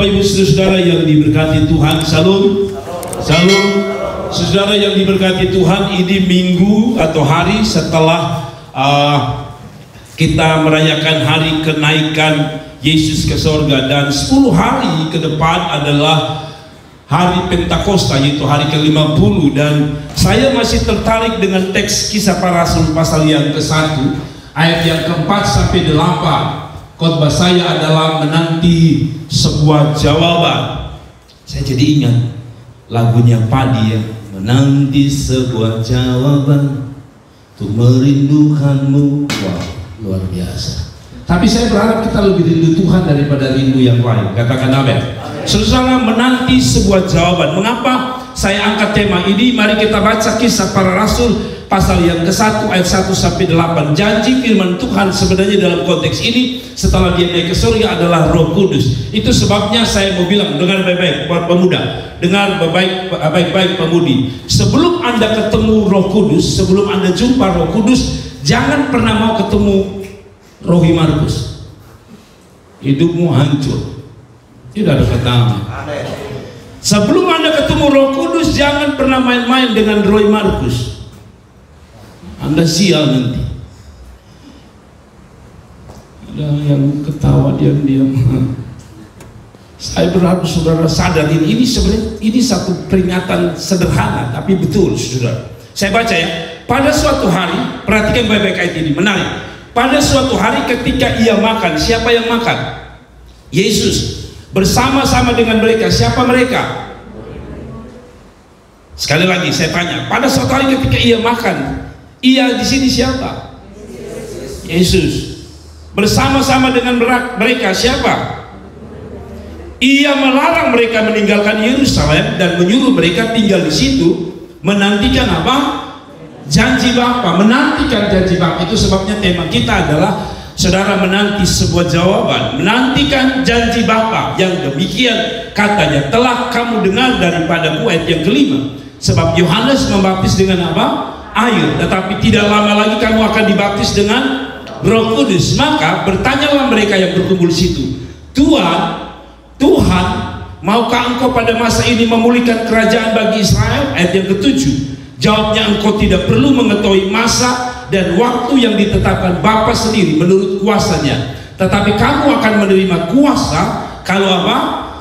Ibu saudara yang diberkati Tuhan, salam, salam. Saudara yang diberkati Tuhan, ini minggu atau hari setelah kita merayakan hari kenaikan Yesus ke sorga, dan 10 hari ke depan adalah hari Pentakosta, yaitu hari ke-50. Dan saya masih tertarik dengan teks Kisah Para Rasul pasal yang ke-1 ayat yang ke-4 sampai 8. Khotbah saya adalah menanti sebuah jawaban. Saya jadi ingat lagunya Padi ya, menanti sebuah jawaban untuk merindukanmu. Wow, luar biasa. Tapi saya berharap kita lebih rindu Tuhan daripada rindu yang lain. Katakan amin. Saudara, menanti sebuah jawaban. Mengapa saya angkat tema ini? Mari kita baca Kisah Para Rasul pasal yang ke-1 ayat 1 sampai 8. Janji firman Tuhan sebenarnya dalam konteks ini setelah dia naik ke surga adalah Roh Kudus. Itu sebabnya saya mau bilang, dengar baik-baik buat pemuda, dengar baik-baik pemudi. Sebelum Anda ketemu Roh Kudus, sebelum Anda jumpa Roh Kudus, jangan pernah mau ketemu Rohi Markus. Hidupmu hancur. Tidak ada kata amin. Sebelum Anda ketemu Roh Kudus, jangan pernah main-main dengan Rohi Markus. Anda sial nanti. Ada yang ketawa diam-diam. Saya berharap saudara sadar ini sebenarnya ini satu peringatan sederhana tapi betul, saudara. Saya baca ya. Pada suatu hari, perhatikan baik-baik ayat ini, menarik. Pada suatu hari ketika ia makan, siapa yang makan? Yesus. Bersama-sama dengan mereka, siapa mereka? Sekali lagi saya tanya, pada suatu hari ketika ia makan, ia di sini siapa? Yesus. Bersama-sama dengan mereka siapa? Ia melarang mereka meninggalkan Yerusalem dan menyuruh mereka tinggal di situ, menantikan apa? Janji Bapa, menantikan janji Bapa. Itu sebabnya tema kita adalah saudara menanti sebuah jawaban, menantikan janji Bapa yang demikian katanya telah kamu dengar daripadaku, ayat yang kelima. Sebab Yohanes membaptis dengan apa? Air, tetapi tidak lama lagi kamu akan dibaptis dengan Roh Kudus. Maka bertanyalah mereka yang berkumpul di situ, Tuhan, maukah engkau pada masa ini memulihkan kerajaan bagi Israel? Ayat yang ke-7. Jawabnya, engkau tidak perlu mengetahui masa dan waktu yang ditetapkan Bapa sendiri menurut kuasanya, tetapi kamu akan menerima kuasa kalau apa?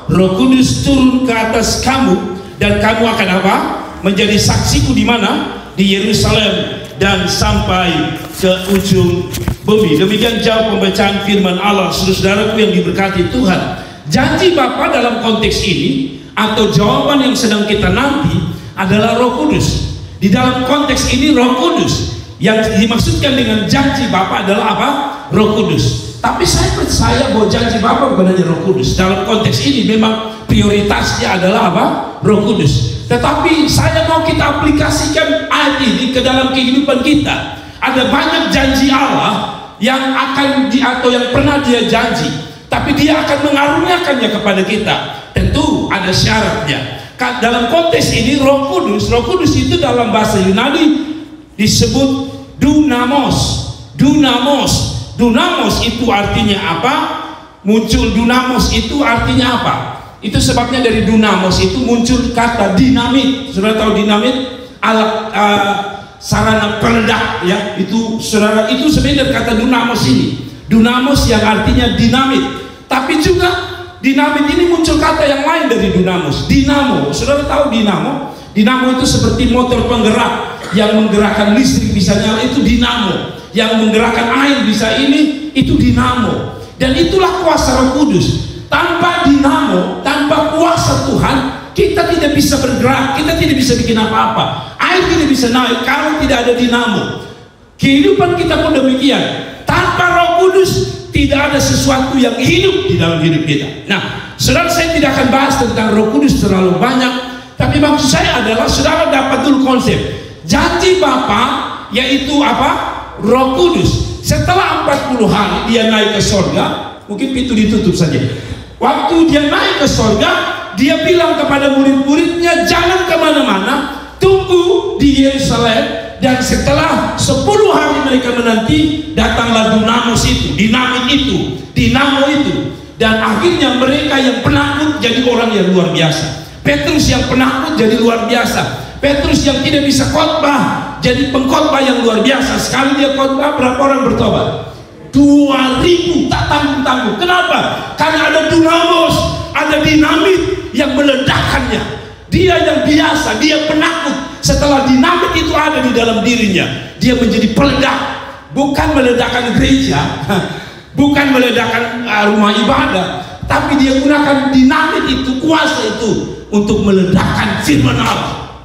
Roh Kudus turun ke atas kamu, dan kamu akan apa? Menjadi saksiku di mana? Di Yerusalem dan sampai ke ujung bumi. Demikian jauh pembacaan firman Allah, saudaraku yang diberkati Tuhan. Janji Bapa dalam konteks ini atau jawaban yang sedang kita nanti adalah Roh Kudus. Di dalam konteks ini Roh Kudus yang dimaksudkan dengan janji Bapa adalah apa? Roh Kudus. Tapi saya percaya bahwa janji Bapa bukan hanya Roh Kudus. Dalam konteks ini memang prioritasnya adalah apa? Roh Kudus. Tetapi saya mau kita aplikasikan ayat ini ke dalam kehidupan kita. Ada banyak janji Allah yang akan atau yang pernah dia janji, tapi dia akan mengaruniakannya kepada kita. Tentu ada syaratnya. Dalam konteks ini Roh Kudus itu dalam bahasa Yunani disebut dunamos. Dunamos itu artinya apa? Muncul dunamos itu artinya apa? Itu sebabnya dari dunamos itu muncul kata dinamit. Saudara tahu dinamit? Alat sarana peledak ya. Itu saudara, itu sebenarnya dari kata dunamos ini. Dunamos yang artinya dinamit. Tapi juga dinamit ini muncul kata yang lain dari dunamos, dinamo. Saudara tahu dinamo? Dinamo itu seperti motor penggerak yang menggerakkan listrik bisa nyala, itu dinamo. Yang menggerakkan air bisa ini, itu dinamo. Dan itulah kuasa Roh Kudus. Tanpa dinamo, tanpa kuasa Tuhan, kita tidak bisa bergerak, kita tidak bisa bikin apa-apa. Air tidak bisa naik kalau tidak ada dinamo. Kehidupan kita pun demikian. Tanpa Roh Kudus tidak ada sesuatu yang hidup di dalam hidup kita. Nah, saudara, saya tidak akan bahas tentang Roh Kudus terlalu banyak, tapi maksud saya adalah saudara dapat dulu konsep janji Bapa, yaitu apa? Roh Kudus. Setelah 40 hari dia naik ke sorga, mungkin pintu ditutup saja. Waktu dia naik ke sorga, dia bilang kepada murid-muridnya, jangan kemana-mana, tunggu di Yerusalem. Dan setelah 10 hari mereka menanti, datanglah dunamos itu, dinamit itu, dinamo itu. Dan akhirnya mereka yang penakut jadi orang yang luar biasa. Petrus yang penakut jadi luar biasa. Petrus yang tidak bisa khotbah jadi pengkhotbah yang luar biasa. Sekali dia khotbah, berapa orang bertobat? 2.000, tak tanggung-tanggung. Kenapa? Karena ada dinamos, ada dinamit yang meledakkannya. Dia yang biasa, dia penakut. Setelah dinamit itu ada di dalam dirinya, dia menjadi peledak. Bukan meledakkan gereja, bukan meledakkan rumah ibadah, tapi dia gunakan dinamit itu, kuasa itu untuk meledakkan firman Allah.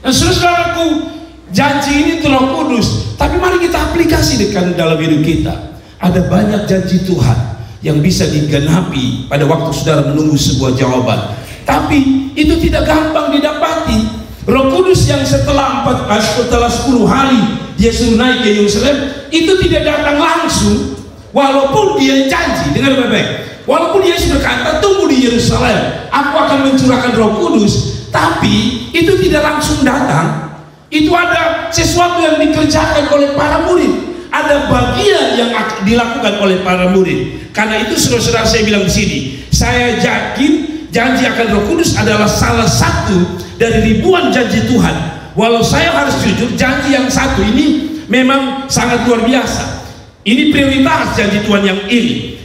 Dan saudaraku, janji ini itu Roh Kudus, tapi mari kita aplikasikan dalam hidup kita. Ada banyak janji Tuhan yang bisa digenapi pada waktu saudara menunggu sebuah jawaban, tapi itu tidak gampang didapati. Roh Kudus yang setelah 10 hari dia suruh naik ke Yerusalem, itu tidak datang langsung. Walaupun dia janji, dengar baik-baik, walaupun Yesus berkata tunggu di Yerusalem, aku akan mencurahkan Roh Kudus, tapi itu tidak langsung datang. Itu ada sesuatu yang dikerjakan oleh para murid, ada bagian yang dilakukan oleh para murid. Karena itu saudara-saudara, saya bilang di sini, saya yakin janji akan Roh Kudus adalah salah satu dari ribuan janji Tuhan. Walau saya harus jujur, janji yang satu ini memang sangat luar biasa. Ini prioritas janji Tuhan yang ini.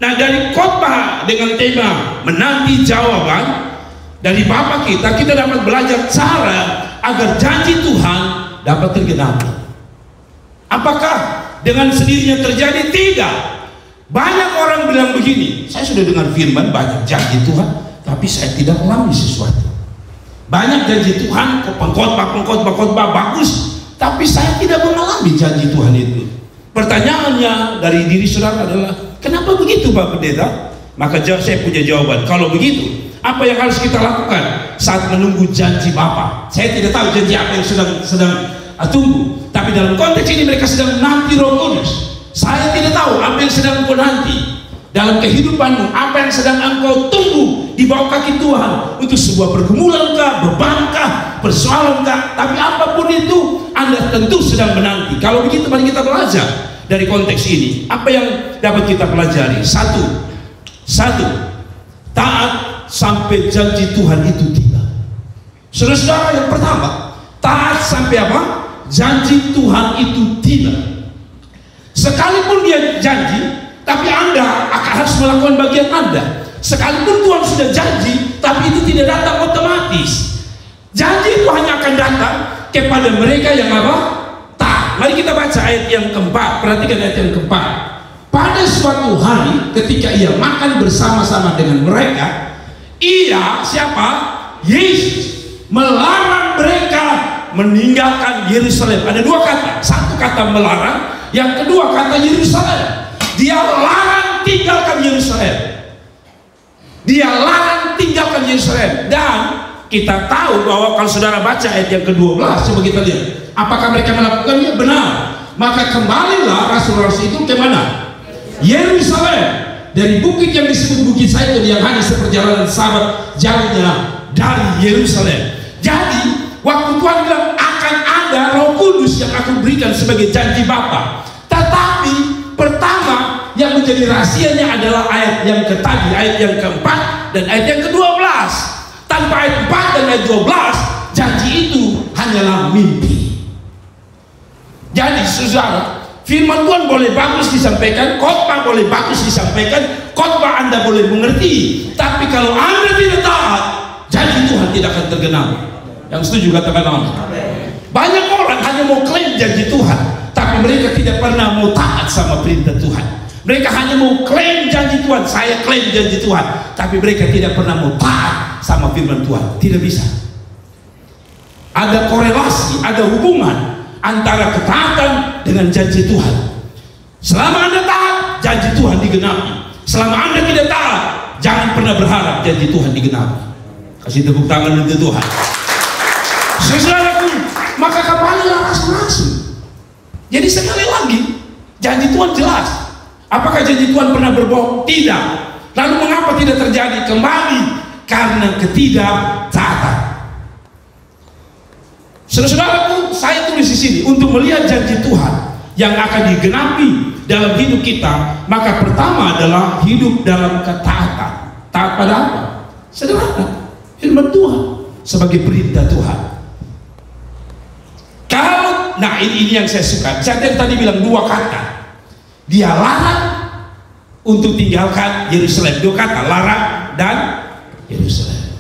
Nah, dari khotbah dengan tema menanti jawaban dari Bapa kita dapat belajar cara agar janji Tuhan dapat tergenapi. Apakah dengan sendirinya terjadi? Tidak. Banyak orang bilang begini, saya sudah dengar firman banyak janji Tuhan, tapi saya tidak alami sesuatu. Banyak janji Tuhan, pengkhotbah bagus, tapi saya tidak mengalami janji Tuhan itu. Pertanyaannya dari diri saudara adalah, kenapa begitu Pak Pendeta? Maka saya punya jawaban. Kalau begitu, apa yang harus kita lakukan saat menunggu janji Bapa? Saya tidak tahu janji apa yang sedang tunggu, tapi dalam konteks ini mereka sedang menanti Roh Kudus. Saya tidak tahu apa yang sedang engkau nanti dalam kehidupanmu, apa yang sedang engkau tunggu di bawah kaki Tuhan untuk sebuah pergumulan kah, beban kah, persoalan kah, tapi apapun itu Anda tentu sedang menanti. Kalau begitu mari kita belajar dari konteks ini. Apa yang dapat kita pelajari? Satu, taat sampai janji Tuhan itu tiba. Saudara-saudara, yang pertama, taat sampai apa? Janji Tuhan itu tiba. Sekalipun dia janji, tapi Anda akan harus melakukan bagian Anda. Sekalipun Tuhan sudah janji, tapi itu tidak datang otomatis. Janji itu hanya akan datang kepada mereka yang apa? Taat. Mari kita baca ayat yang keempat. Perhatikan ayat yang keempat. Pada suatu hari ketika ia makan bersama-sama dengan mereka, ia, siapa? Yesus melarang mereka meninggalkan Yerusalem. Ada dua kata, satu kata melarang, yang kedua kata Yerusalem. Dia larang tinggalkan Yerusalem. Dia larang tinggalkan Yerusalem. Dan kita tahu bahwa kalau saudara baca ayat yang ke-12, coba kita lihat, apakah mereka melakukannya? Benar. Maka kembalilah rasul-rasul itu ke mana? Yerusalem. Dari bukit yang disebut Bukit Zaitun yang hanya seperjalanan sahabat jalannya dari Yerusalem. Jadi waktu Tuhan bilang akan ada Roh Kudus yang aku berikan sebagai janji Bapa, tetapi pertama yang menjadi rahasianya adalah ayat yang tadi, ayat yang keempat dan ayat yang ke-12. Tanpa ayat 4 dan ayat 12, janji itu hanyalah mimpi. Jadi saudara, firman Tuhan boleh bagus disampaikan, khotbah boleh bagus disampaikan, khotbah Anda boleh mengerti, tapi kalau Anda tidak taat, janji Tuhan tidak akan tergenapi. Yang setuju katakan amin. Banyak orang hanya mau klaim janji Tuhan, tapi mereka tidak pernah mau taat sama perintah Tuhan. Mereka hanya mau klaim janji Tuhan, saya klaim janji Tuhan, tapi mereka tidak pernah mau taat sama firman Tuhan. Tidak bisa. Ada korelasi, ada hubungan antara ketaatan dengan janji Tuhan. Selama Anda taat, janji Tuhan digenapi. Selama Anda tidak taat, jangan pernah berharap janji Tuhan digenapi. Kasih tepuk tangan untuk Tuhan. Saudaraku, maka kembalilah rasul-rasul. Jadi sekali lagi, janji Tuhan jelas. Apakah janji Tuhan pernah berbohong? Tidak. Lalu mengapa tidak terjadi? Kembali karena ketidaktaatan. Saudara-saudaraku, saya tulis di sini untuk melihat janji Tuhan yang akan digenapi dalam hidup kita, maka pertama adalah hidup dalam ketaatan. Taat pada apa? Sederhana, firman Tuhan sebagai perintah Tuhan. Kalau, nah ini yang saya suka. Saya tadi bilang dua kata. Dia larang untuk tinggalkan Yerusalem. Dua kata, larang dan Yerusalem.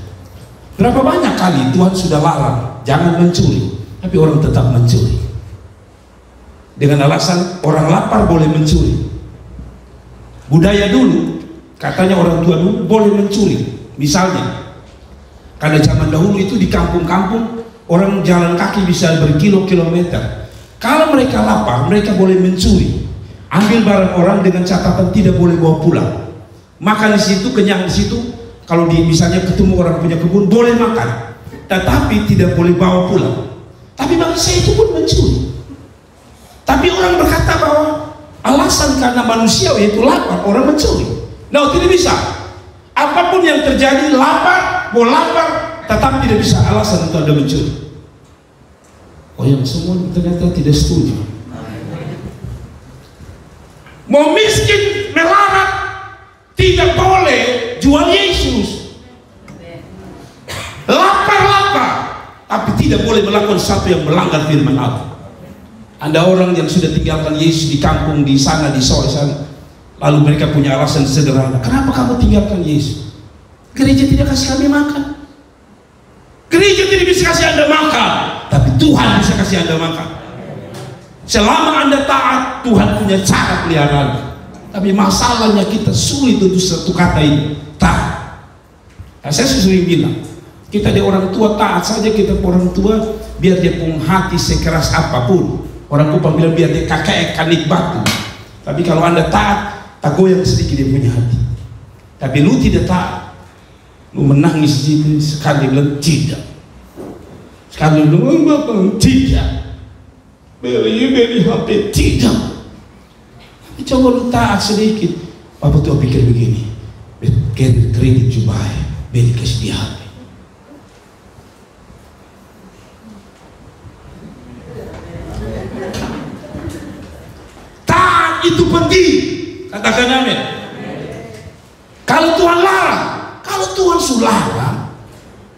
Berapa banyak kali Tuhan sudah larang jangan mencuri, tapi orang tetap mencuri dengan alasan orang lapar boleh mencuri. Budaya dulu katanya orang tua dulu boleh mencuri. Misalnya karena zaman dahulu itu di kampung-kampung orang jalan kaki bisa berkilo-kilometer. Kalau mereka lapar mereka boleh mencuri, ambil barang orang dengan catatan tidak boleh bawa pulang. Makan di situ, kenyang di situ. Kalau misalnya ketemu orang punya kebun boleh makan, tetapi tidak boleh bawa pulang. Tapi bangsa itu pun mencuri. Tapi orang berkata bahwa alasan karena manusia yaitu lapar orang mencuri. Nah, tidak bisa. Apapun yang terjadi, lapar, mau lapar, tetap tidak bisa alasan untuk Anda mencuri. Oh, yang semua ternyata tidak setuju. Mau miskin, melarat, tidak boleh jual Yesus. Lapar-lapar, tapi tidak boleh melakukan sesuatu yang melanggar firman Allah. Ada orang yang sudah tinggalkan Yesus di kampung di sana, di sore sana, lalu mereka punya alasan sederhana. Kenapa kamu tinggalkan Yesus? Gereja tidak kasih kami makan. Gereja tidak bisa kasih Anda makan, tapi Tuhan bisa kasih Anda makan. Selama Anda taat, Tuhan punya cara peliharaan. Tapi masalahnya kita sulit untuk satu kata ini, taat. Nah, saya sering bilang, kita di orang tua taat saja, kita orang tua biar dia punya hati sekeras apapun. Orang tua bilang biar dia kakek kanik batu. Tapi kalau Anda taat, tak goyang sedikit dia punya hati. Tapi lu tidak taat, lu menangis sekali bilang tidak, sekali bilang bapak tidak, beli HP tidak. Tapi coba lu taat sedikit. Bapak tua pikir begini, kredit jubai, beli kasih dia HP. Itu penting, katakan amin. Kalau Tuhan larang, kalau Tuhan sudah larang,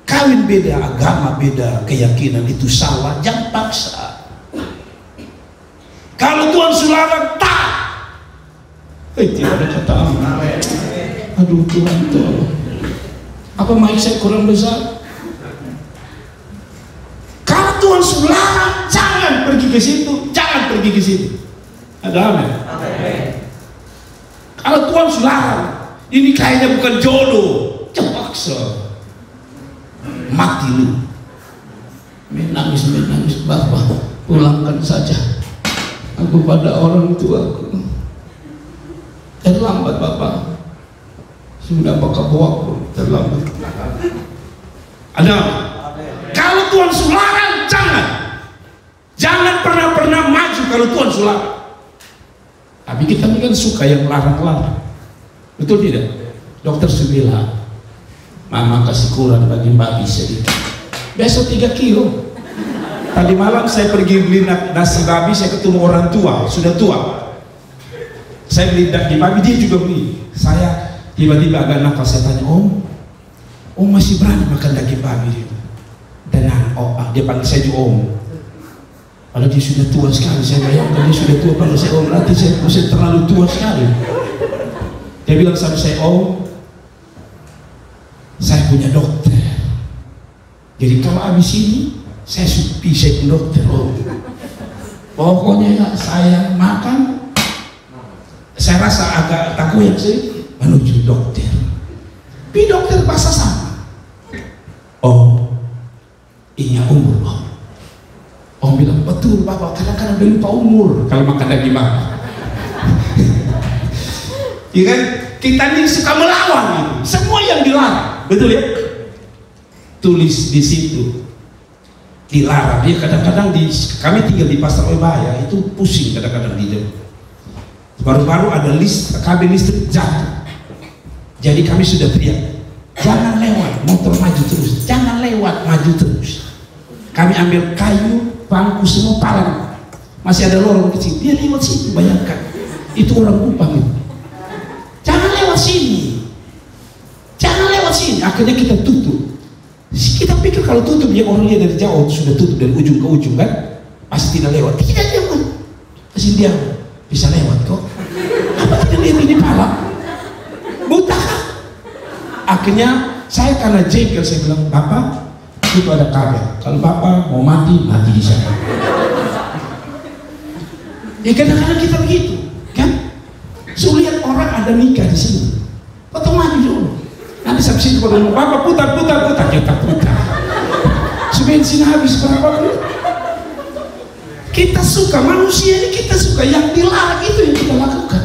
kawin beda agama, beda keyakinan itu salah, jangan paksa. Kalau Tuhan sudah larang, taat. Tidak ada kata amin. Aduh Tuhan tolong. Apa mic saya kurang besar? Kalau Tuhan sudah larang, jangan pergi ke situ, jangan pergi ke situ. Ada amin. Kalau Tuhan sudah ini kayaknya bukan jodoh, terpaksa mati lu. Menangis Bapak, pulangkan saja aku pada orang tuaku. Terlambat Bapak, sudah bakal bawa terlambat. Ada. Kalau Tuhan sudah jangan pernah maju kalau Tuhan sudah. Tapi kita ini kan suka yang larang-larang, betul tidak? Dokter bilang, mama kasih kurang bagi babi sedikit, besok 3 kilo. Tadi malam saya pergi beli nasi babi, saya ketemu orang tua, sudah tua. Saya beli daging babi, dia juga beli. Saya tiba-tiba agak nakal, saya tanya, Om masih berani makan daging babi? Tenang, dia panggil saya juga Om. Kalau dia sudah tua sekali, saya bayangkan dia sudah tua. Kalau saya berarti saya terlalu tua sekali. Dia bilang sama saya, saya punya dokter. Jadi kalau habis ini saya bisa ke dokter. Pokoknya saya makan, saya rasa agak takut ya sih menuju dokter. Tapi dokter bahasa sama. Ini umur Om bilang betul Bapak, kadang-kadang lupa umur kalau makan daging babi. Ya kan? Kita ini suka melawan gitu. Semua yang dilarang, betul ya? Tulis di situ dilarang. Dia kadang-kadang kami tinggal di Pasar Webaya itu pusing kadang-kadang di jam. Baru-baru ada kabel listrik jatuh. Jadi kami sudah teriak, jangan lewat, motor maju terus, jangan lewat, maju terus. Kami ambil kayu, bangku semua palang, masih ada lorong kecil, dia lewat situ, bayangkan. Itu orang Kupang itu. Jangan lewat sini. Jangan lewat sini. Akhirnya kita tutup. Kita pikir kalau tutup ya orang lihat dari jauh sudah tutup dari ujung ke ujung kan, pasti tidak lewat. Tidak lewat. Pasti dia bisa lewat kok. Apa kita lihat ini pala? Buta. Akhirnya saya karena jengkel saya bilang, Bapak itu ada kabel. Kalau Bapak mau mati, mati di sana. Ya kadang-kadang kita begitu, kan? So lihat orang ada nikah di sini, atau maju dulu. Nanti sampai sini kalau Bapak putar, kita putar. Sebensin habis berapa menit? Kita suka manusia ini, kita suka yang dilarang itu yang kita lakukan.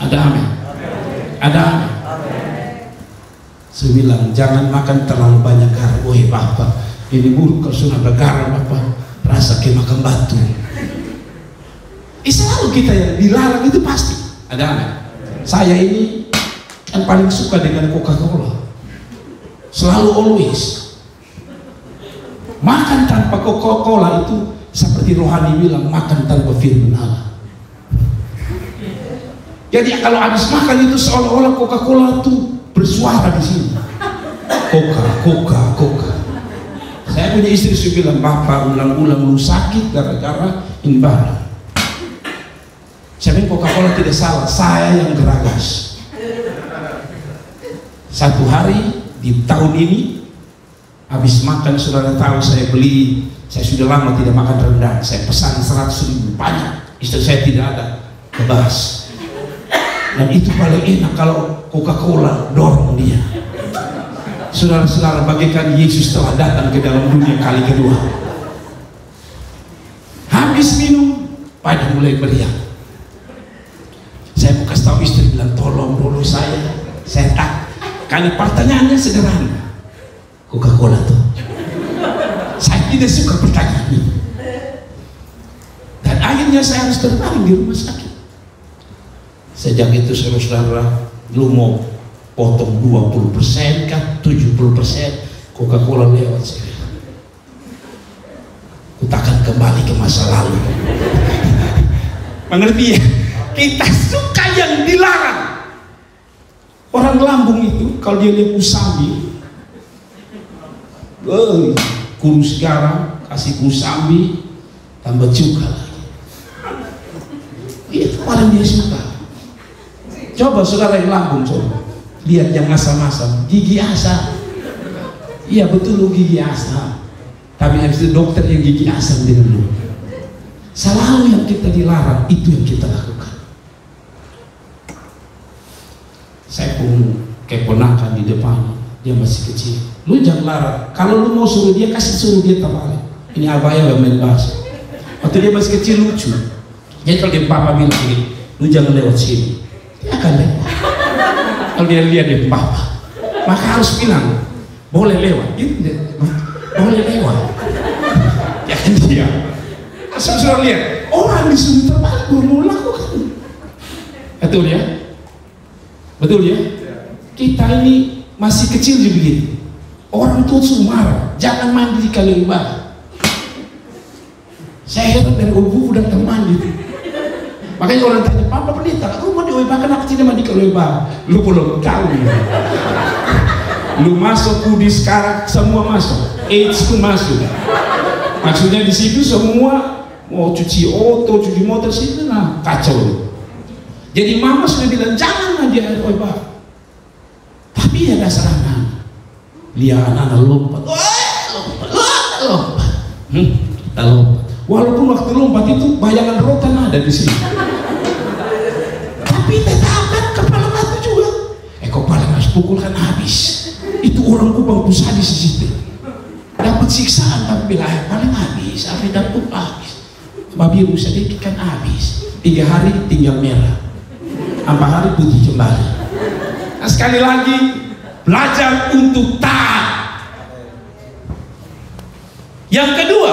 Ada amin. Ada amin. Saya bilang jangan makan terlalu banyak garam. Oh Bapak, ini buruk kalau sudah ada garam Bapak, rasa kayak makan batu. Selalu kita yang dilarang itu pasti. Ada amin. Saya ini yang paling suka dengan Coca-Cola. Selalu always. Makan tanpa Coca-Cola itu seperti rohani bilang, makan tanpa firman Allah. Jadi kalau habis makan itu seolah-olah Coca-Cola itu bersuara di sini. Coca. Saya punya istri, saya bilang, Bapak ulang-ulang lu sakit gara-gara imbalan. Saya bilang Coca-Cola tidak salah, saya yang geragas. Satu hari di tahun ini habis makan, saudara tahu saya beli, saya sudah lama tidak makan rendang, saya pesan 100.000 banyak, istri saya tidak ada, bebas. Dan itu paling enak kalau Coca-Cola dorong dia. Saudara-saudara, bagaikan Yesus telah datang ke dalam dunia kali kedua. Habis minum, pada mulai beriak. Saya mau kasih tahu istri, bilang tolong dulu saya tak. Karena pertanyaannya sederhana, Coca-Cola tuh. Saya tidak suka pertanyaan ini. Dan akhirnya saya harus terbaring di rumah sakit. Sejak itu saudara-saudara, lu mau potong 20% kah, 70%, Coca-Cola lewat saya. Ku takkan kembali ke masa lalu. Mengerti ya? Kita suka yang dilarang. Orang lambung itu kalau dia lihat usambi, kurus garam, kasih usambi, tambah cuka lagi. Itu orang dia suka. Coba saudara yang lambung, coba lihat yang asam-asam, gigi asam. Iya betul lu gigi asam. Tapi habis itu dokter yang gigi asam dengan lu. Selalu yang kita dilarang itu yang kita lakukan. Saya pun keponakan di depan, dia masih kecil. Lu jangan larang. Kalau lu mau suruh dia, suruh dia terbalik. Ini abaya yang main bahasa. Waktu dia masih kecil lucu. Jadi kalau dia papa bilang gini, lu jangan lewat sini, dia akan lewat. Kalau dia lihat dia papa, maka harus bilang boleh lewat. Boleh lewat. Ya kan dia. Suruh lihat orang disuruh terbalik, mau lakukan. Betul ya? Betul ya? Kita ini masih kecil juga begitu. Orang tua suruh marah, jangan mandi di kali ibadah. Saya heran dari ibu datang mandi. Makanya orang tanya, Papa pendeta, aku mau diubah, kenapa tidak mandi kali ibadah? Lu belum tahu ya. Lu masuk kudis sekarang, semua masuk. AIDS pun masuk. Maksudnya di situ semua mau cuci auto, cuci motor sih, nah kacau. Jadi mama sudah bilang jangan mandi air ibadah. Tapi ya dasar anak, lihat anak lompat, lompat. Walaupun waktu lompat itu bayangan rotan ada di sini. Tapi tetap kan kepala batu juga. Kepala mas pukul kan habis. Itu orang Kupang pusat di situ. Dapat siksaan tapi lah paling habis. Sampai dapat habis. Babi rusak sedikit kan habis. 3 hari tinggal merah. 4 hari putih kembali. Nah, sekali lagi belajar untuk taat. Yang kedua,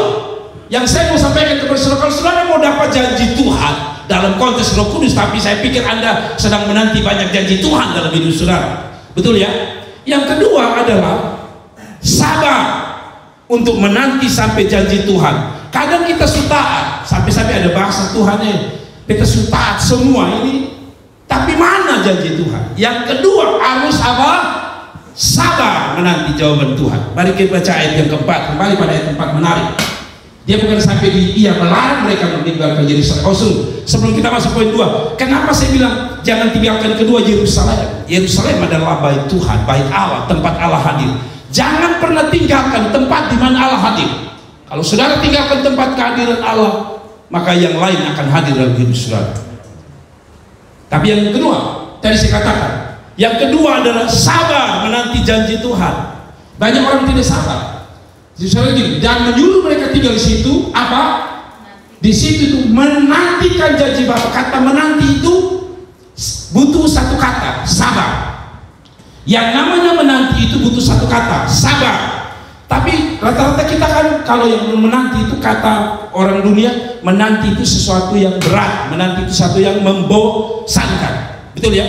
yang saya mau sampaikan kepada saudara, kalau saudara mau dapat janji Tuhan dalam konteks Roh Kudus, tapi saya pikir Anda sedang menanti banyak janji Tuhan dalam hidup saudara. Betul ya? Yang kedua adalah sabar untuk menanti sampai janji Tuhan. Kadang kita suka sampai-sampai ada bahasa Tuhan kita sudah semua ini. Tapi mana janji Tuhan? Yang kedua harus apa? Sabar menanti jawaban Tuhan. Mari kita baca ayat yang keempat. Kembali pada ayat keempat, menarik. Dia bukan sampai ia melarang mereka meninggalkan Yerusalem. Sebelum kita masuk poin 2, kenapa saya bilang jangan tinggalkan kedua Yerusalem? Yerusalem adalah bait Tuhan, bait Allah, tempat Allah hadir. Jangan pernah tinggalkan tempat di mana Allah hadir. Kalau saudara tinggalkan tempat kehadiran Allah, maka yang lain akan hadir dalam hidup saudara. Tapi yang kedua, tadi saya katakan, yang kedua adalah sabar menanti janji Tuhan. Banyak orang tidak sabar. Dan menyuruh mereka tinggal di situ, apa? Di situ itu menantikan janji Bapa. Kata menanti itu butuh satu kata, sabar. Yang namanya menanti itu butuh satu kata, sabar. Tapi rata-rata kita kan kalau yang menanti itu kata orang dunia, menanti itu sesuatu yang berat, menanti itu sesuatu yang membosankan. Betul ya?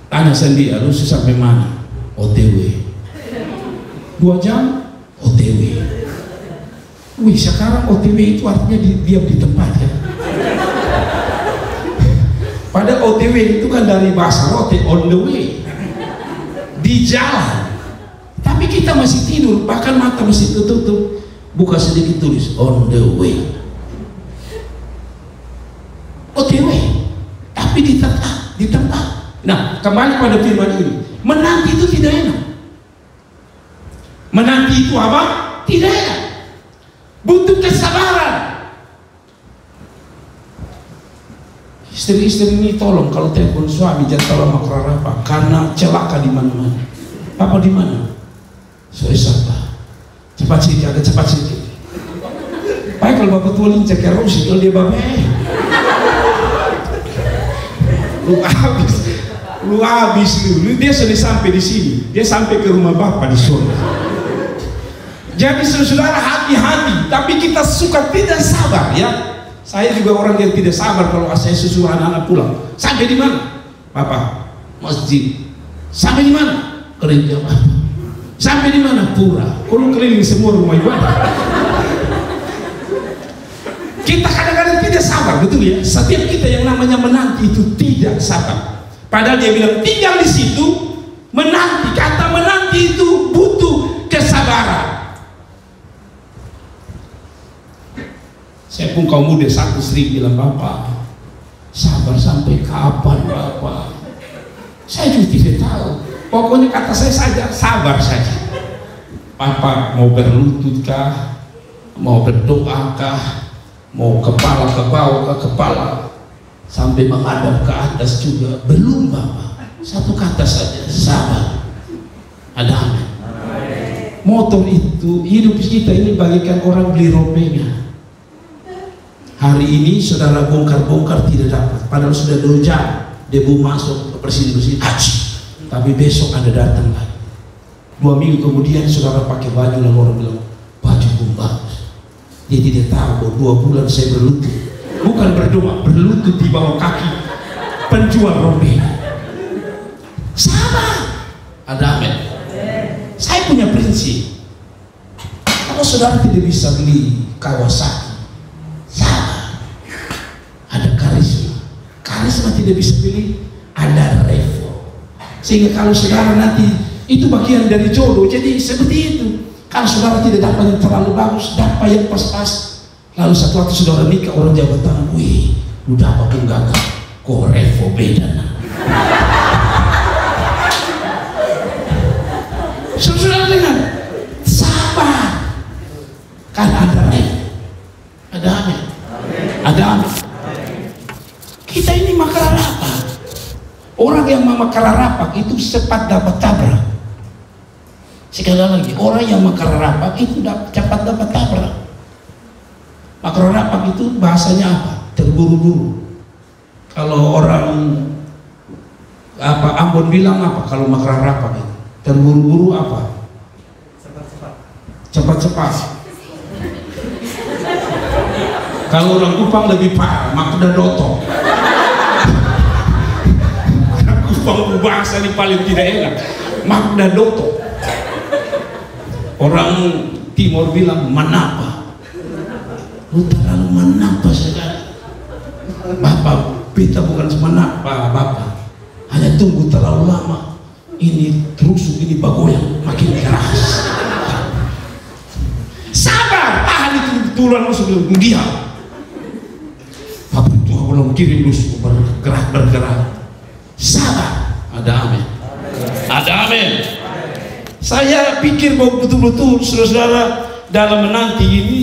Tanya sendiri, lu sampai mana? OTW. 2 jam OTW. Wih, sekarang OTW itu artinya diam di tempat ya. Padahal OTW itu kan dari bahasa rote, on the way, di jalan. Tapi kita masih tidur, bahkan mata masih tutup. Buka sedikit tulis on the way. OTW, tapi di tempat. Nah, kembali pada firman ini, menanti itu tidak enak. Menanti itu apa? Tidak enak. Butuh kesabaran. Istri-istri ini tolong kalau telepon suami jangan terlalu makrarapa, karena celaka di mana-mana. Papa di mana? Saya sabar. Cepat sedikit, agak cepat sedikit. Baik kalau bapak tua lincah kerosi, kalau dia bapak lu habis lu. Dia sudah sampai di sini. Dia sampai ke rumah bapak di surga. Jadi saudara hati-hati, tapi kita suka tidak sabar ya. Saya juga orang yang tidak sabar kalau saya suruh anak-anak pulang. Sampai di mana? Bapak, masjid. Sampai di mana? Gereja Bapak. Sampai di mana? Pura. Kalau keliling semua rumah ibadah. Kita kadang-kadang tidak sabar, betul ya? Setiap kita yang namanya menanti itu tidak sabar. Padahal dia bilang tinggal di situ, menanti. Kata menanti itu butuh kesabaran. Saya pun kaum muda satu sering bilang, Bapak, sabar sampai kapan Bapak? Saya juga tidak tahu. Pokoknya kata saya saja, sabar saja. Bapak mau berlutut kah? Mau berdoa kah? Mau kepala ke bawah ke kepala? Sampai menghadap ke atas juga belum Bapak. Satu kata saja, sabar. Ada amin. Motor itu, hidup kita ini bagikan orang beli ropenya. Hari ini saudara bongkar-bongkar tidak dapat, padahal sudah 2 jam debu masuk ke bersih-bersih, tapi besok ada datang lagi. 2 minggu kemudian saudara pakai baju, lalu orang bilang baju pun bagus. Dia tidak tahu bahwa 2 bulan saya berlutut, bukan berdoa, berlutut di bawah kaki penjual rompi. Sabar, ada amin. Saya punya prinsip, kalau saudara tidak bisa beli Kawasaki, karisma tidak bisa pilih, ada Revo. Sehingga kalau saudara nanti itu bagian dari jodoh, jadi seperti itu. Kalau saudara tidak dapat yang terlalu bagus, dapat yang pas-pas. Lalu satu waktu saudara nikah, orang jabat tangan, wih, lu dapat pun gagal, kok Revo beda nah. Saudara dengar, sabar. Kan ada Revo, ada amin, ada amin. Kita ini makara rapak. Orang yang makara rapak itu cepat dapat tabrak. Sekali lagi, orang yang makara rapak itu cepat dapat tabrak. Makara rapak itu bahasanya apa? Terburu-buru. Kalau orang Ambon bilang apa? Kalau makara rapak itu terburu-buru apa? Cepat-cepat. Cepat-cepat. Kalau orang Kupang lebih parah, makna doto. Kupang bahasa ini paling tidak enak, makna doto. Orang Timur bilang menapa, lu terlalu menapa sekali. Bapak, beta bukan semenak Bapak, hanya tunggu terlalu lama, ini terusuk, ini bagoyang, makin keras. Sabar, tahan itu tulang lu sebelum diam. Bapak Tuhan belum kirim lu bergerak. Sabar, ada amin. Ada amin. Saya pikir bahwa betul-betul saudara-saudara dalam menanti ini,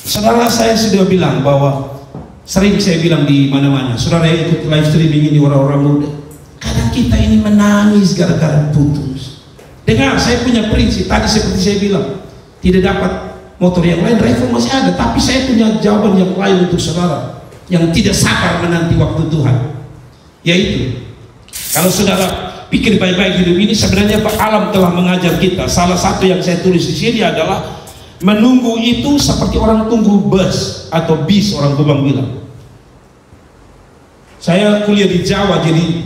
saudara, saya sudah bilang bahwa sering saya bilang di mana-mana, saudara yang ikut live streaming ini orang-orang muda, kadang kita ini menangis gara-gara putus. Dengar, saya punya prinsip tadi seperti saya bilang, tidak dapat motor yang lain, driver masih ada, tapi saya punya jawaban yang lain untuk saudara yang tidak sabar menanti waktu Tuhan, yaitu kalau saudara pikir baik-baik hidup ini, sebenarnya alam telah mengajar kita. Salah satu yang saya tulis di sini adalah menunggu itu seperti orang tunggu bus atau bis, orang Gubang bilang. Saya kuliah di Jawa, jadi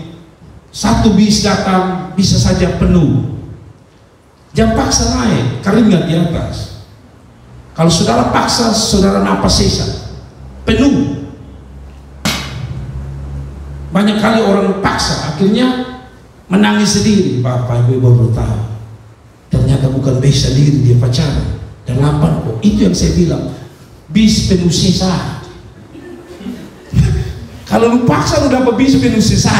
satu bis datang bisa saja penuh, jam paksa naik, keringat di atas. Kalau saudara paksa, saudara napas sesa, penuh. Banyak kali orang paksa, akhirnya menangis sendiri. Bapak Ibu baru tahu, ternyata bukan bis sendiri, dia pacaran. Dan lapar kok. Itu yang saya bilang, bis penuh sisa. Kalau lu paksa lu dapat bis penuh sisa.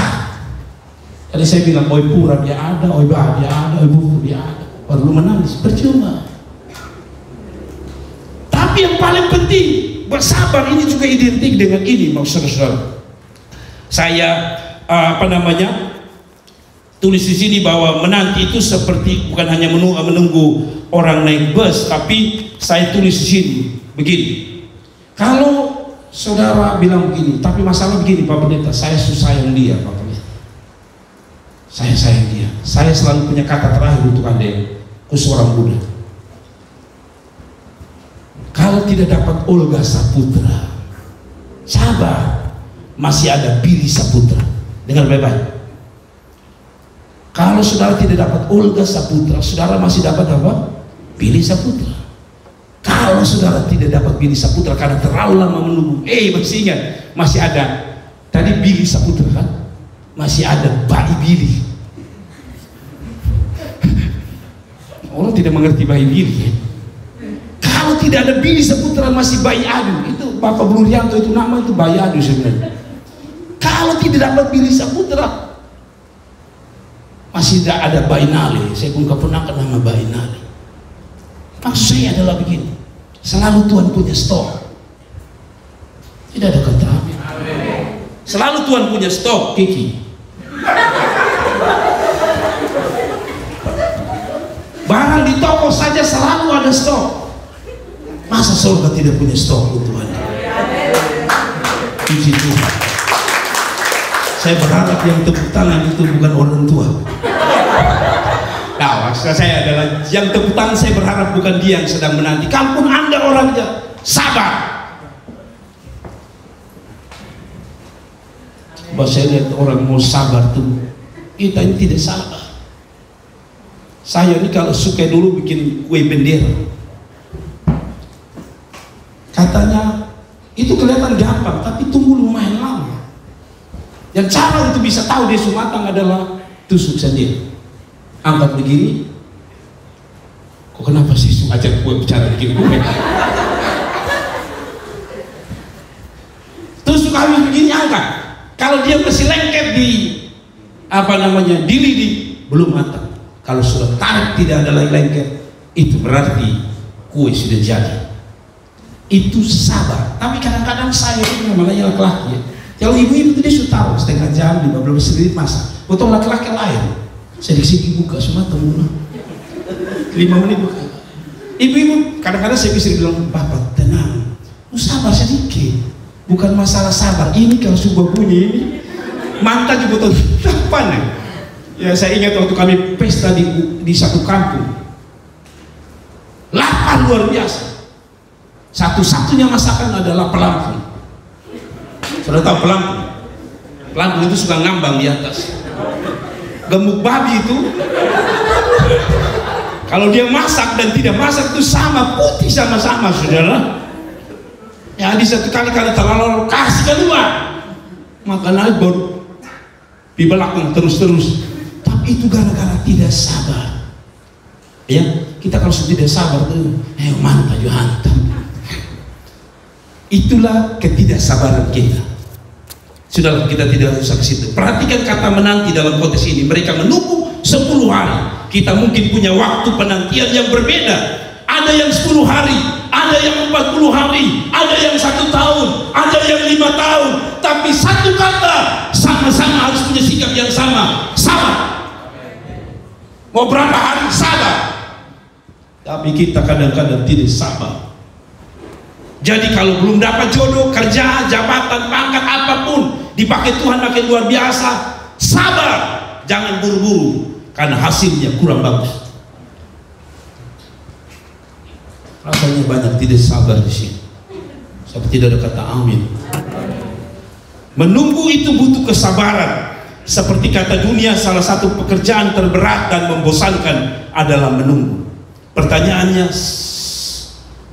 Jadi saya bilang, oi pura dia ada, oi bah dia ada, oi buku dia ada. Baru lu menangis, percuma. Tapi yang paling penting, bersabar ini juga identik dengan ini, saudara-saudara. Saya tulis di sini bahwa menanti itu seperti bukan hanya menunggu orang naik bus, tapi saya tulis di sini begini. Kalau saudara bilang begini, tapi masalah begini Pak Pendeta, saya sayang dia Pak Pendeta. Saya sayang dia. Saya selalu punya kata terakhir untuk Anda, khusus orang muda. Kalau tidak dapat Olga Saputra, sabar. Masih ada Billy Saputra. Dengar baik-baik. Kalau saudara tidak dapat Olga Saputra, saudara masih dapat apa? Billy Saputra. Kalau saudara tidak dapat Billy Saputra karena terlalu lama menunggu, masih ingat, masih ada tadi Billy Saputra kan? Masih ada Bayi Billy. Orang tidak mengerti Bayi Billy ya? Kalau tidak ada Billy Saputra, masih Bayi Adu. Itu Bapak Blurianto, itu nama itu Bayi Adu sebenarnya. Kalau tidak dapat Billy Saputra, masih tidak ada Bayi Nali. Saya pun keponakan nama Bayi Nali. Maksud saya adalah begini, selalu Tuhan punya stok. Tidak ada kata amin. Selalu Tuhan punya stok, Kiki. Barang di toko saja selalu ada stok. Masa surga tidak punya stok untuk Anda? Puji Tuhan. Saya berharap yang tepuk tangan itu bukan orang tua. Nah, maksud saya adalah yang tepuk tangan, saya berharap bukan dia yang sedang menanti. Kalaupun Anda orangnya, sabar. Bahwa saya lihat orang mau sabar tuh, kita ini tidak sabar. Saya ini kalau suka dulu bikin kue bendera, katanya itu kelihatan gampang, tapi tunggu lumayan lama. Dan cara untuk bisa tahu dia sudah matang adalah tusuk sendiri. Angkat begini. Kok kenapa sih ajak gue bicara bikin kue? Tusuk habis begini, angkat. Kalau dia masih lengket di di lidi, belum matang. Kalau sudah tarik tidak ada lagi lengket, itu berarti kue sudah jadi. Itu sabar. Tapi kadang-kadang saya itu namanya laki-laki ya. Kalau ibu-ibu itu dia sudah tahu setengah jam, 15 menit masak. Potong laki-laki lain, sedikit buka semua temuan 5 menit buka. Ibu-ibu kadang-kadang saya bisa bilang, Bapak tenang, sabar sedikit. Bukan masalah sabar. Ini kalau sudah bunyi ini mantap juga tuh kapan ya? Ya saya ingat waktu kami pesta di satu kampung, lapar luar biasa. Satu-satunya masakan adalah pelampung. Sudah tahu pelampung? Pelampung itu suka ngambang di atas. Gemuk babi itu, kalau dia masak dan tidak masak itu sama, putih sama-sama, saudara. Ya di satu kali terlalu kasih keluar, maka naik baru di belakang terus. Tapi itu gara-gara tidak sabar. Ya, kita kalau tidak sabar tuh, mantap hantam. Itulah ketidaksabaran kita. Sudah, kita tidak usah ke situ. Perhatikan kata menanti dalam konteks ini. Mereka menunggu 10 hari. Kita mungkin punya waktu penantian yang berbeda. Ada yang 10 hari, ada yang 40 hari, ada yang 1 tahun, ada yang 5 tahun. Tapi satu kata, sama-sama harus punya sikap yang sama. Sabar. Mau berapa hari? Sabar. Tapi kita kadang-kadang tidak sabar. Jadi kalau belum dapat jodoh, kerja, jabatan, pangkat, apapun, dipakai Tuhan makin luar biasa, sabar. Jangan buru-buru, karena hasilnya kurang bagus. Rasanya banyak tidak sabar di sini. Sampai tidak ada kata amin. Menunggu itu butuh kesabaran. Seperti kata dunia, salah satu pekerjaan terberat dan membosankan adalah menunggu. Pertanyaannya,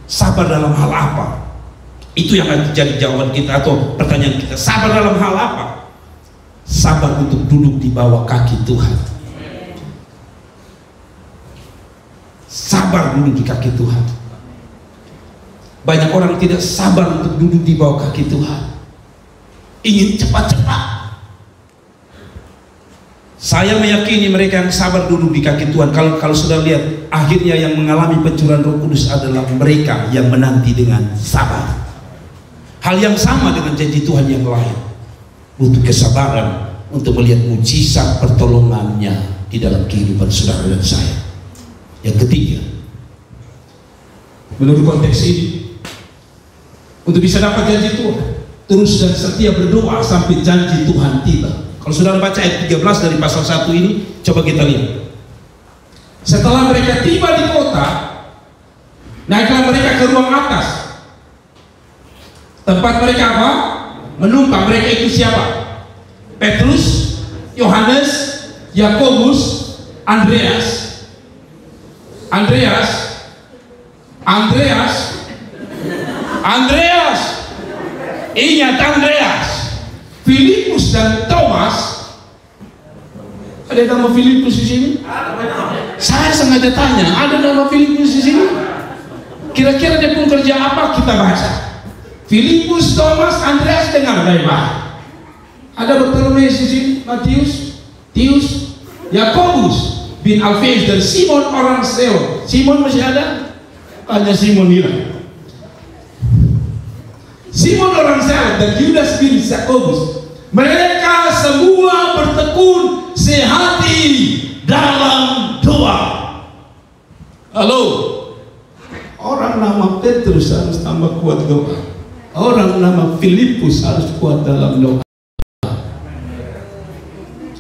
sabar dalam hal apa? Itu yang akan jadi jawaban kita atau pertanyaan kita. Sabar dalam hal apa? Sabar untuk duduk di bawah kaki Tuhan. Sabar duduk di kaki Tuhan. Banyak orang tidak sabar untuk duduk di bawah kaki Tuhan. Ingin cepat-cepat. Saya meyakini mereka yang sabar duduk di kaki Tuhan. Kalau sudah lihat, akhirnya yang mengalami pencurahan Roh Kudus adalah mereka yang menanti dengan sabar. Hal yang sama dengan janji Tuhan yang lain. Butuh kesabaran untuk melihat mujizat pertolongannya di dalam kehidupan saudara dan saya. Yang ketiga, menurut konteks ini, untuk bisa dapat janji Tuhan, terus dan setia berdoa sampai janji Tuhan tiba. Kalau saudara baca ayat 13 dari pasal 1 ini, coba kita lihat. Setelah mereka tiba di kota, naiklah mereka ke ruang atas. Tempat mereka apa? Menumpang. Mereka itu siapa? Petrus, Yohanes, Yakobus, Andreas. Ingat Andreas, Filipus dan Thomas. Ada nama Filipus di sini? Saya sengaja tanya, ada nama Filipus di sini? Kira-kira dia pun kerja apa? Kita baca. Filipus, Thomas, Andreas, dengar baik-baik. Ada Bartolomeus di sini, Matius, Tius, Yakobus bin Alfeus dan Simon orang Seon. Simon masih ada? Hanya Simon hilang. Simon orang Seon dan Yudas bin Yakobus, mereka semua bertekun sehati dalam doa. Halo, orang nama Petrus harus tambah kuat doa. Orang nama Filipus harus kuat dalam doa.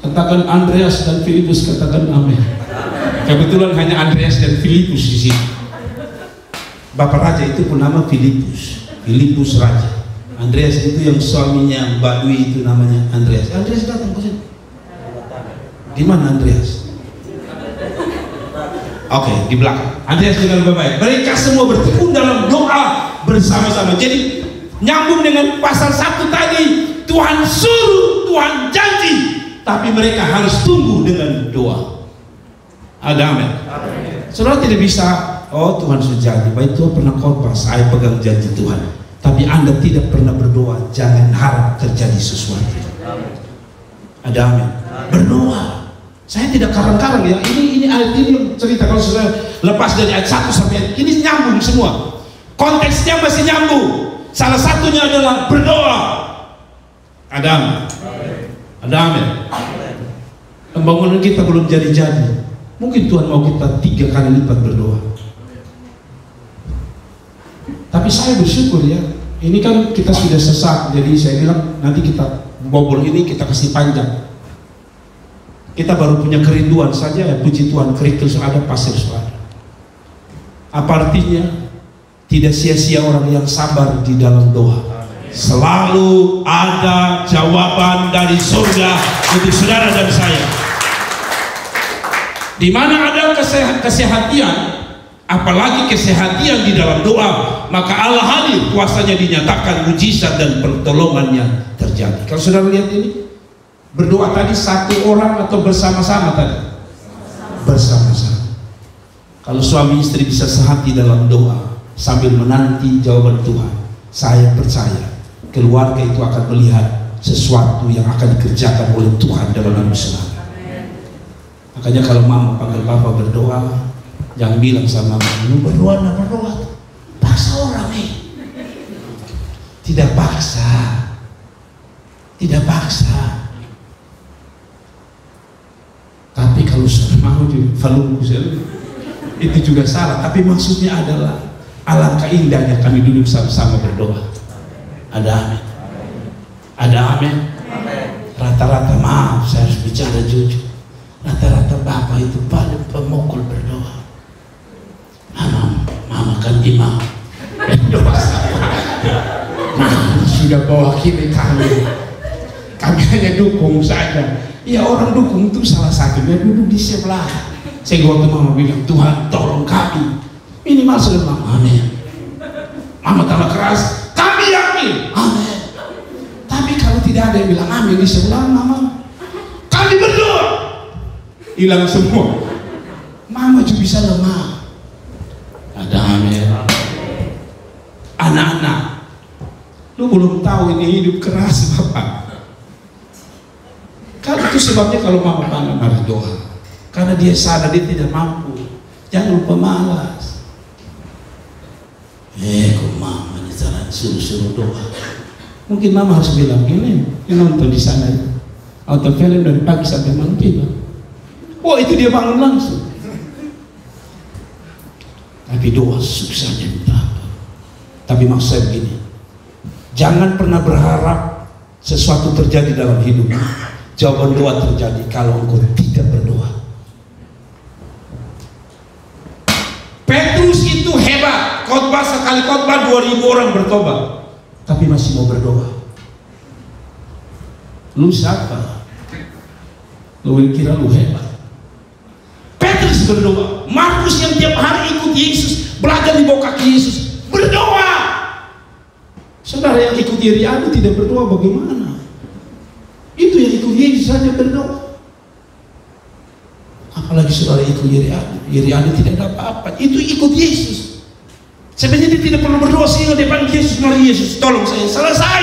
Katakan Andreas dan Filipus, katakan amin. Kebetulan hanya Andreas dan Filipus di sini. Bapak raja itu pun nama Filipus. Filipus raja. Andreas itu yang suaminya Mbak Dwi itu namanya Andreas. Andreas datang ke sini. Di mana Andreas? Oke, di belakang. Andreas dengan baik. Mereka semua bertekun dalam doa bersama-sama. Jadi nyambung dengan pasal 1 tadi, Tuhan suruh, Tuhan janji, tapi mereka harus tunggu dengan doa. Ada amin. Saudara tidak bisa, oh Tuhan sudah janji, baik Tuhan pernah khotbah, saya pegang janji Tuhan, tapi Anda tidak pernah berdoa, jangan harap terjadi sesuatu. Ada amin. Berdoa. Saya tidak karang-karang ya, ini ayat ini cerita, kalau sudah lepas dari ayat 1 sampai ayat ini nyambung semua. Konteksnya masih nyambung. Salah satunya adalah berdoa. Ada amin. Ada amin. Pembangunan kita belum jadi-jadi. Mungkin Tuhan mau kita 3 kali lipat berdoa. Tapi saya bersyukur ya. Ini kan kita sudah sesat. Jadi saya bilang nanti kita bobol ini kita kasih panjang. Kita baru punya kerinduan saja ya, puji Tuhan, kerikil ada, pasir ada. Apa artinya? Tidak sia-sia orang yang sabar di dalam doa. Selalu ada jawaban dari surga untuk saudara dan saya. Di mana ada kesehatian, apalagi kesehatian di dalam doa, maka Allah hadir, kuasanya dinyatakan, mujizat dan pertolongannya terjadi. Kalau saudara lihat ini, berdoa tadi satu orang atau bersama-sama tadi? Bersama-sama. Kalau suami istri bisa sehati dalam doa sambil menanti jawaban Tuhan, saya percaya keluarga itu akan melihat sesuatu yang akan dikerjakan oleh Tuhan dalam nama Yesus. Makanya kalau mama panggil papa berdoa, jangan bilang sama mama, lu berdoa, nak berdoa. Paksa orang nih. Tidak paksa. Tidak paksa. Tapi kalau sudah mau itu juga salah. Tapi maksudnya adalah alangkah indahnya kami duduk sama-sama berdoa. Ada amin. Ada amin. Rata-rata, maaf saya harus bicara jujur, rata-rata bapak itu paling pemukul berdoa. Mama kan imam doa sama. Mama sudah mewakili kami hanya dukung saja. Ya, orang dukung itu salah satunya duduk di sebelah. Sehingga waktu mama bilang, Tuhan tolong kami, minimal sudah mama amin. Mama tambah keras, kami yakin amin. Tapi kalau tidak ada yang bilang amin di sebelah mama, kami berdoa, hilang semua. Mama juga bisa lemah. Ada amin. Anak-anak, lu belum tahu ini hidup keras bapak. Kan itu sebabnya kalau mama panggil harus doa, karena dia sadar dia tidak mampu. Jangan lupa malas. Kok mama jalan suruh doa. Mungkin mama harus bilang ini nonton di sana, nonton film dari pagi sampai malam tiba. Oh, itu dia bangun langsung. Tapi doa susahnya minta apa. Tapi maksud saya begini, jangan pernah berharap sesuatu terjadi dalam hidupmu, jawaban doa terjadi kalau engkau tidak berdoa. Petrus itu hebat, khotbah sekali khotbah 2000 orang bertobat, tapi masih mau berdoa. Lu siapa? Lu kira lu hebat? Petrus berdoa. Markus yang tiap hari ikut Yesus, belajar di bawah kaki Yesus, berdoa. Saudara yang ikut Yeriadu tidak berdoa bagaimana? Itu yang ikut Yesus saja berdoa. Apalagi saudara ikut Yeriadu tidak ada apa-apa. Itu ikut Yesus. Sebenarnya dia tidak perlu berdoa sehingga dia panggil Yesus, mari Yesus tolong saya, selesai.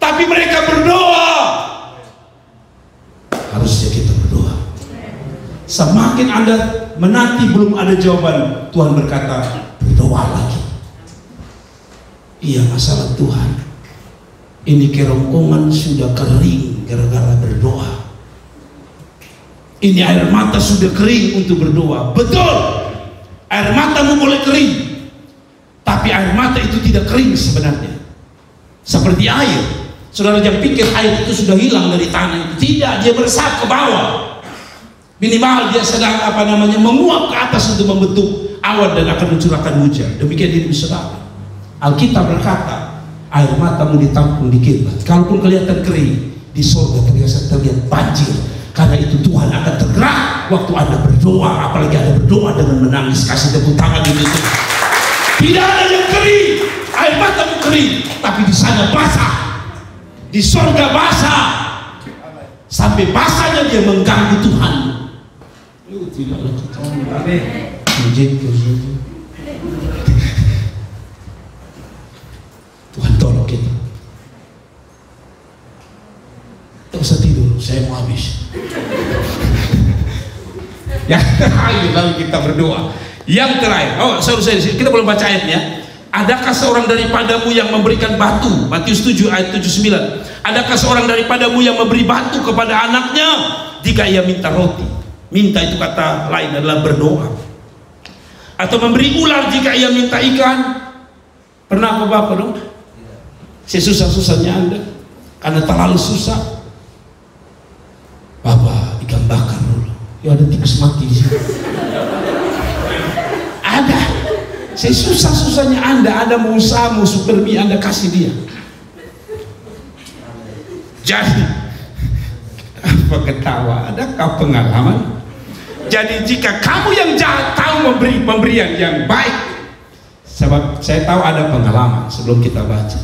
Tapi mereka berdoa. Harusnya kita berdoa. Semakin Anda menanti belum ada jawaban, Tuhan berkata berdoa lagi. Iya, masalah Tuhan, ini kerongkongan sudah kering gara-gara berdoa. Ini air mata sudah kering untuk berdoa. Betul, air matamu boleh kering, tapi air mata itu tidak kering sebenarnya. Seperti air, saudara jangan pikir air itu sudah hilang dari tanah itu. Tidak, dia meresap ke bawah. Minimal dia sedang menguap ke atas untuk membentuk awan dan akan mencurahkan hujan. Demikian hidup saudara. Alkitab berkata, air matamu ditampung di kiblat. Kalaupun kelihatan kering, di surga terlihat banjir. Karena itu Tuhan akan tergerak waktu Anda berdoa, apalagi Anda berdoa dengan menangis. Kasih tepuk tangan itu. Tidak ada yang kering, air matamu kering, tapi di sana basah, di surga basah. Sampai basahnya dia mengganggu Tuhan. Tidak Tuhan tolong kita. Tak usah tidur, saya mau habis. Yang terakhir lalu kita berdoa. Yang terakhir, kita belum baca ayatnya. Adakah seorang daripadamu yang memberikan batu? Matius 7 ayat 79. Adakah seorang daripadamu yang memberi batu kepada anaknya jika ia minta roti? Minta itu kata lain adalah berdoa. Atau memberi ular jika ia minta ikan. Pernah apa bapak dong? Sesusah-susahnya Anda karena terlalu susah, bapak ikan bakar dulu. Ya ada tikus mati di sini. Ada. Sesusah-susahnya Anda mau usaha, mau super mie, Anda kasih dia. Jadi apa ketawa? Adakah pengalaman? Jadi jika kamu yang jahat tahu memberi pemberian yang baik, Sebab saya tahu ada pengalaman sebelum kita baca.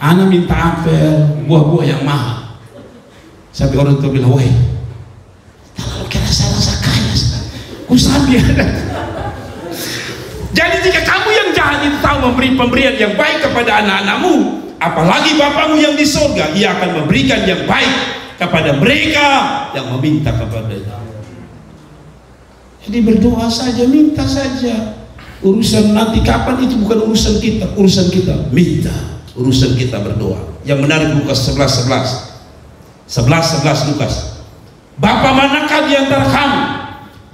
Anak minta apel, buah-buah yang mahal. Sampai orang tua bilang, woi, kalau kira saya rasa kaya, usaha ada. Jadi jika kamu yang jahat itu tahu memberi pemberian yang baik kepada anak-anakmu, apalagi Bapamu yang di surga, ia akan memberikan yang baik kepada mereka yang meminta kepadanya. Jadi berdoa saja, minta saja. Urusan nanti kapan itu bukan urusan kita. Urusan kita minta, urusan kita berdoa. Yang menarik Lukas 11 Lukas. Bapa manakah di antara kamu,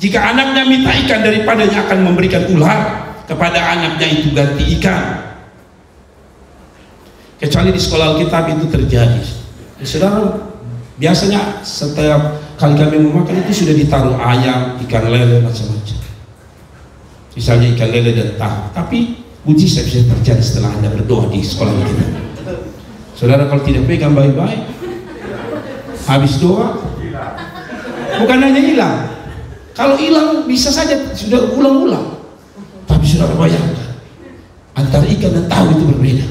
jika anaknya minta ikan, daripadanya akan memberikan ular kepada anaknya itu ganti ikan? Kecuali di sekolah Alkitab itu terjadi. Saudara, biasanya setiap kali kami memakan itu sudah ditaruh ayam, ikan lele, macam-macam. Misalnya ikan lele dan tahu. Tapi mujizat bisa terjadi setelah Anda berdoa di sekolah kita. Saudara, kalau tidak pegang baik-baik, habis doa, bukan hanya hilang. Kalau hilang bisa saja sudah ulang-ulang. Tapi saudara bayangkan, antara ikan dan tahu itu berbeda.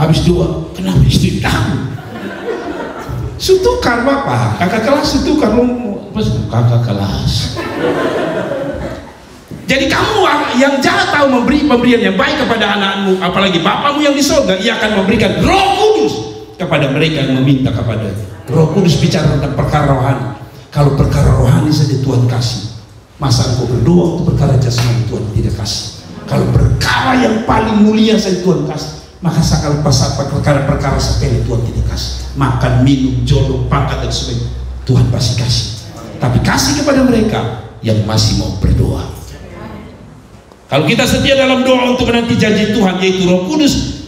Habis doa, kenapa istri tahu? Sutukar Bapak, kakak kelas sutukar, kakak kelas. Jadi kamu yang jahat tahu memberi pemberian yang baik kepada anak-anakmu, apalagi Bapamu yang di surga, ia akan memberikan Roh Kudus kepada mereka yang meminta kepadanya. Roh Kudus bicara tentang perkara rohani. Kalau perkara rohani saja Tuhan kasih, masa engkau berdoa untuk perkara jasmani Tuhan tidak kasih? Kalau perkara yang paling mulia saja Tuhan kasih, maka kalau perkara-perkara sepele Tuhan tidak kasih. Makan, minum, jodoh, pangkat dan sebagainya Tuhan pasti kasih. Tapi kasih kepada mereka yang masih mau berdoa. Kalau kita setia dalam doa untuk menanti janji Tuhan, yaitu Roh Kudus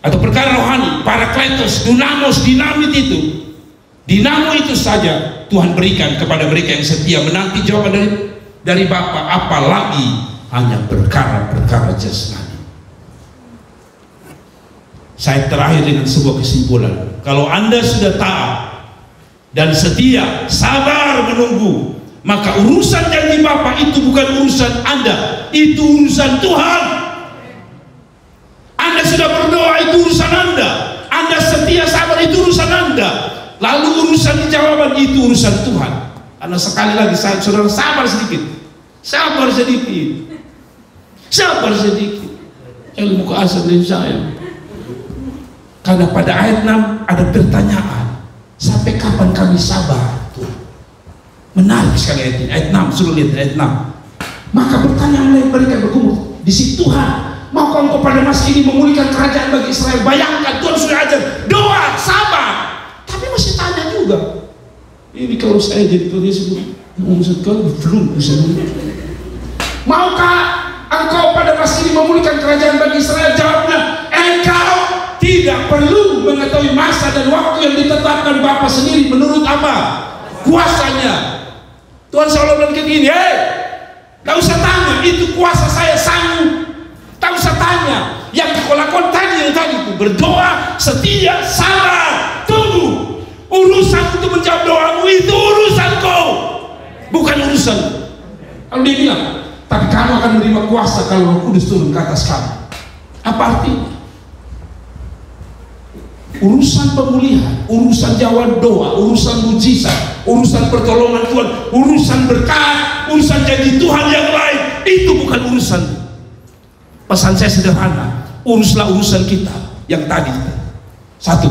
atau perkara rohani, Parakletos, Dunamos, Dinamit itu, dinamo itu saja Tuhan berikan kepada mereka yang setia menanti jawaban dari Bapa, apalagi hanya perkara-perkara jasmani. Saya terakhir dengan sebuah kesimpulan. Kalau Anda sudah taat dan setia, sabar menunggu, maka urusan janji Bapa itu bukan urusan Anda, itu urusan Tuhan. Anda sudah berdoa, itu urusan Anda. Anda setia sabar, itu urusan Anda. Lalu urusan jawaban itu urusan Tuhan. Karena sekali lagi saudara sabar sedikit, sabar sedikit, sabar sedikit. Ilmu keasal dari saya. Karena pada ayat 6 ada pertanyaan, sampai kapan kami sabar? Menarik sekali ayat ini, ayat 6, suruh lihat ayat 6. Maka bertanya oleh mereka bergumul, di situ Tuhan, maukah engkau pada masa ini memulihkan kerajaan bagi Israel? Bayangkan Tuhan sudah ajar doa, sabar, tapi masih tanya juga. Ini kalau saya jadi Tuhan Yesus, maksud kau belum bisa mulih. Maukah engkau pada masa ini memulihkan kerajaan bagi Israel? Jawabnya, engkau tidak perlu mengetahui masa dan waktu yang ditetapkan Bapa sendiri menurut apa? Kuasanya. Tuhan selalu bilang begini, tak usah tanya, itu kuasa saya sanggup. Tak usah tanya, yang kau lakukan tadi yang tadi itu berdoa, setia, sabar, tunggu. Urusan untuk menjawab doamu itu urusan kau, bukan urusan. Kalau dia bilang, tapi kamu akan menerima kuasa kalau Roh Kudus turun ke atas kamu. Apa artinya? Urusan pemulihan, urusan jawab doa, urusan mujizat, urusan pertolongan Tuhan, urusan berkat, urusan janji Tuhan yang lain, itu bukan urusan. Pesan saya sederhana, uruslah urusan kita yang tadi. 1,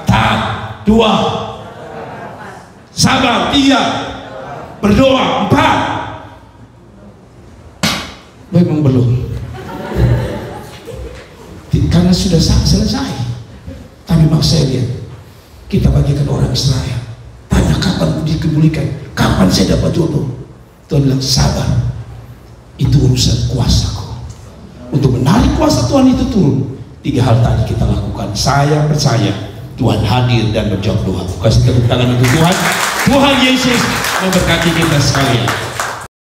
taat. 2, sabar. 3, berdoa. 4, memang belum, karena sudah selesai. Tapi maksud saya lihat, kita bagikan orang Israel, tanya kapan dikebulikan, kapan saya dapat jodoh. Tuhan bilang sabar, itu urusan kuasaku. Untuk menarik kuasa Tuhan itu turun, 3 hal tadi kita lakukan. Saya percaya Tuhan hadir dan menjawab doa. Kasih tepuk tangan untuk Tuhan. Tuhan Yesus memberkati kita sekalian.